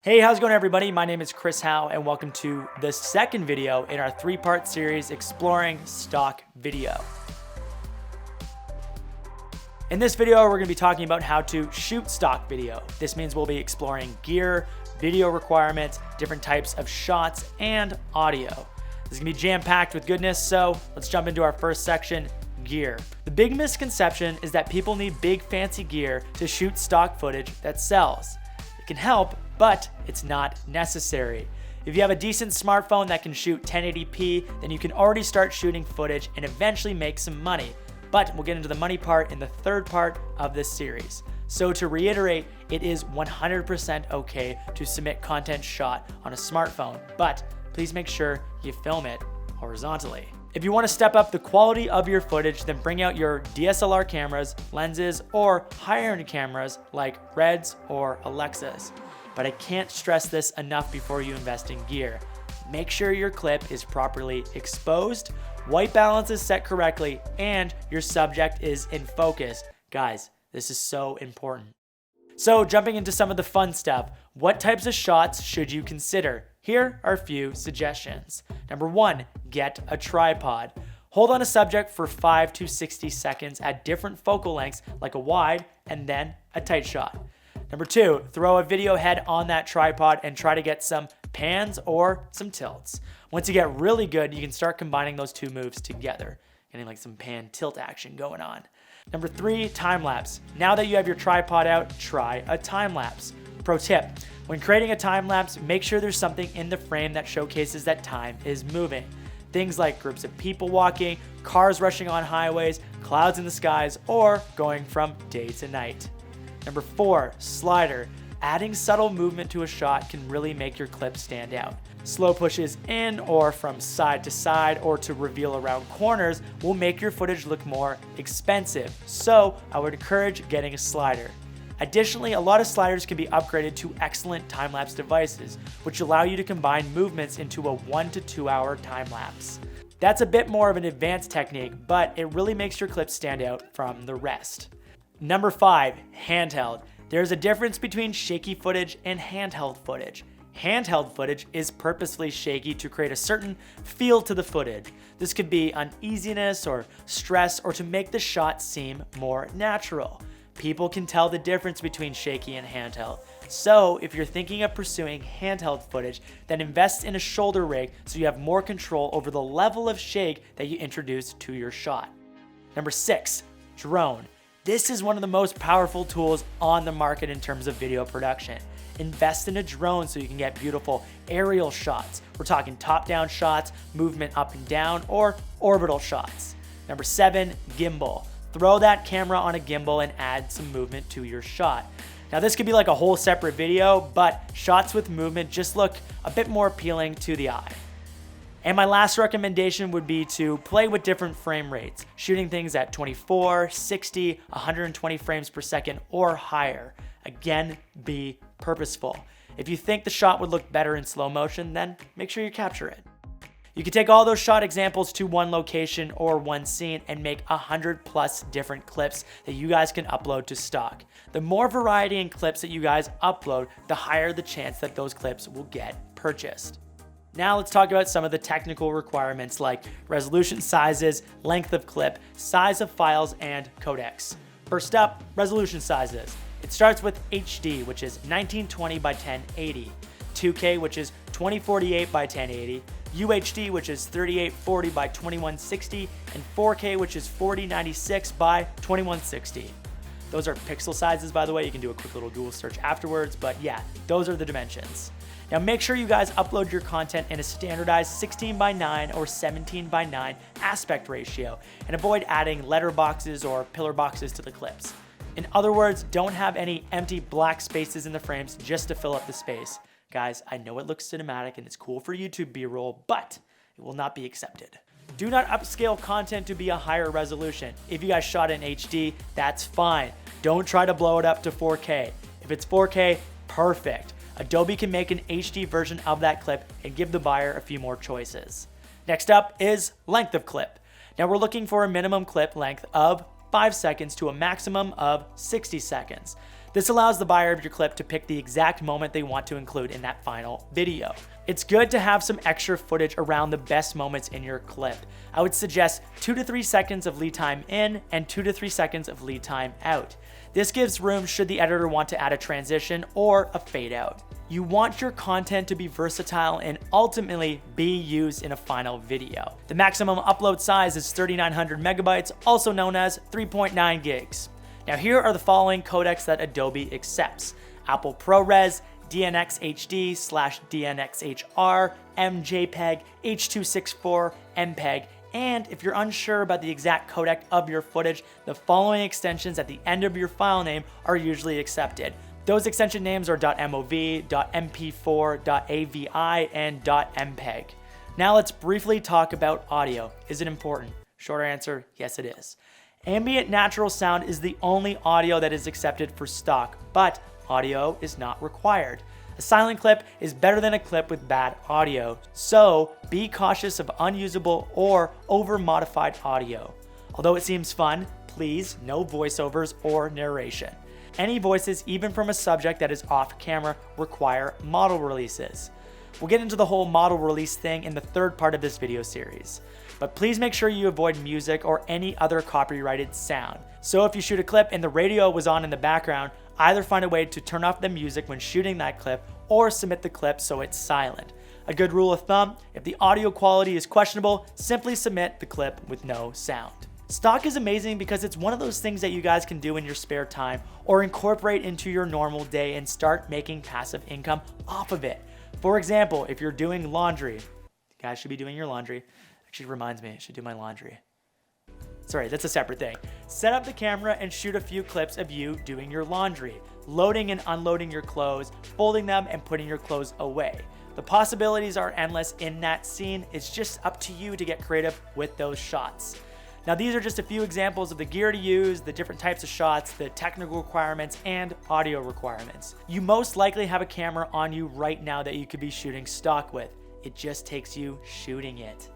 Hey, how's it going everybody? My name is Chris Hau and welcome to the second video in our three-part series exploring stock video. In this video, we're going to be talking about how to shoot stock video. This means we'll be exploring gear, video requirements, different types of shots, and audio. This is going to be jam-packed with goodness, so let's jump into our first section, gear. The big misconception is that people need big fancy gear to shoot stock footage that sells. It can help, but it's not necessary. If you have a decent smartphone that can shoot 1080p, then you can already start shooting footage and eventually make some money. But we'll get into the money part in the third part of this series. So to reiterate, it is 100% okay to submit content shot on a smartphone, but please make sure you film it horizontally. If you want to step up the quality of your footage, then bring out your DSLR cameras, lenses, or higher-end cameras like Reds or Alexas. But I can't stress this enough before you invest in gear. Make sure your clip is properly exposed, white balance is set correctly, and your subject is in focus. Guys, this is so important. So jumping into some of the fun stuff, what types of shots should you consider? Here are a few suggestions. Number 1, get a tripod. Hold on a subject for 5 to 60 seconds at different focal lengths like a wide and then a tight shot. Number 2, throw a video head on that tripod and try to get some pans or some tilts. Once you get really good, you can start combining those two moves together, getting like some pan tilt action going on. Number 3, time lapse. Now that you have your tripod out, try a time lapse. Pro tip, when creating a time lapse, make sure there's something in the frame that showcases that time is moving. Things like groups of people walking, cars rushing on highways, clouds in the skies, or going from day to night. Number 4, slider. Adding subtle movement to a shot can really make your clip stand out. Slow pushes in or from side to side or to reveal around corners will make your footage look more expensive, so I would encourage getting a slider. Additionally, a lot of sliders can be upgraded to excellent time-lapse devices, which allow you to combine movements into a 1 to 2 hour time-lapse. That's a bit more of an advanced technique, but it really makes your clip stand out from the rest. Number 5, handheld. There's a difference between shaky footage and handheld footage. Handheld footage is purposefully shaky to create a certain feel to the footage. This could be uneasiness or stress or to make the shot seem more natural. People can tell the difference between shaky and handheld. So if you're thinking of pursuing handheld footage, then invest in a shoulder rig so you have more control over the level of shake that you introduce to your shot. Number 6, drone. This is one of the most powerful tools on the market in terms of video production. Invest in a drone so you can get beautiful aerial shots. We're talking top-down shots, movement up and down, or orbital shots. Number 7, gimbal. Throw that camera on a gimbal and add some movement to your shot. Now this could be like a whole separate video, but shots with movement just look a bit more appealing to the eye. And my last recommendation would be to play with different frame rates, shooting things at 24, 60, 120 frames per second or higher. Again, be purposeful. If you think the shot would look better in slow motion, then make sure you capture it. You can take all those shot examples to one location or one scene and make 100+ different clips that you guys can upload to stock. The more variety in clips that you guys upload, the higher the chance that those clips will get purchased. Now let's talk about some of the technical requirements like resolution sizes, length of clip, size of files, and codecs. First up, resolution sizes. It starts with HD, which is 1920 by 1080, 2K, which is 2048 by 1080, UHD, which is 3840 by 2160, and 4K, which is 4096 by 2160. Those are pixel sizes, by the way. You can do a quick little Google search afterwards, but yeah, those are the dimensions. Now make sure you guys upload your content in a standardized 16 by 9 or 17 by 9 aspect ratio and avoid adding letter boxes or pillar boxes to the clips. In other words, don't have any empty black spaces in the frames just to fill up the space. Guys, I know it looks cinematic and it's cool for YouTube B-roll, but it will not be accepted. Do not upscale content to be a higher resolution. If you guys shot in HD, that's fine. Don't try to blow it up to 4K. If it's 4K, perfect. Adobe can make an HD version of that clip and give the buyer a few more choices. Next up is length of clip. Now we're looking for a minimum clip length of 5 seconds to a maximum of 60 seconds. This allows the buyer of your clip to pick the exact moment they want to include in that final video. It's good to have some extra footage around the best moments in your clip. I would suggest 2 to 3 seconds of lead time in and 2 to 3 seconds of lead time out. This gives room should the editor want to add a transition or a fade out. You want your content to be versatile and ultimately be used in a final video. The maximum upload size is 3,900 megabytes, also known as 3.9 gigs. Now here are the following codecs that Adobe accepts: Apple ProRes, DNX HD / DNxHR, MJPEG, H.264, MPEG, and if you're unsure about the exact codec of your footage, the following extensions at the end of your file name are usually accepted. Those extension names are .mov, .mp4, .avi, and .mpeg. Now let's briefly talk about audio. Is it important? Short answer, yes it is. Ambient natural sound is the only audio that is accepted for stock, but audio is not required. A silent clip is better than a clip with bad audio, so be cautious of unusable or over-modified audio. Although it seems fun, please no voiceovers or narration. Any voices, even from a subject that is off camera, require model releases. We'll get into the whole model release thing in the third part of this video series. But please make sure you avoid music or any other copyrighted sound. So if you shoot a clip and the radio was on in the background, either find a way to turn off the music when shooting that clip or submit the clip so it's silent. A good rule of thumb, if the audio quality is questionable, simply submit the clip with no sound. Stock is amazing because it's one of those things that you guys can do in your spare time or incorporate into your normal day and start making passive income off of it. For example, if you're doing laundry, you guys should be doing your laundry. Actually reminds me, I should do my laundry. Sorry, that's a separate thing. Set up the camera and shoot a few clips of you doing your laundry, loading and unloading your clothes, folding them and putting your clothes away. The possibilities are endless in that scene. It's just up to you to get creative with those shots. Now these are just a few examples of the gear to use, the different types of shots, the technical requirements, and audio requirements. You most likely have a camera on you right now that you could be shooting stock with. It just takes you shooting it.